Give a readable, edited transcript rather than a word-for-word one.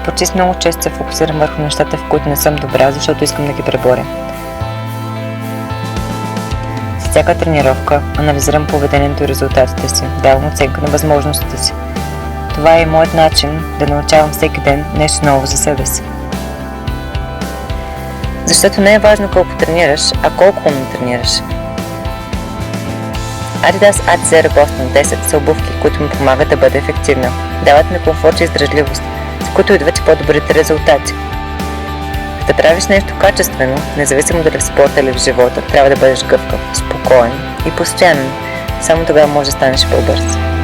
Почти много често се фокусирам върху нещата, в които не съм добра, защото искам да ги преборя. С всяка тренировка анализирам поведението и резултатите си, давам оценка на възможностите си. Това е моят начин да научавам всеки ден нещо ново за себе си. Защото не е важно колко тренираш, а колко умно тренираш. Adidas Adizero Boston 10 са обувки, които ми помагат да бъда ефективна. Дават ми комфорт и издръжливост, с които идват и по-добрите резултати. Да правиш нещо качествено, независимо дали в спорта или в живота, трябва да бъдеш гъвкав, спокоен и постоянен. Само тогава можеш да станеш по-бърз.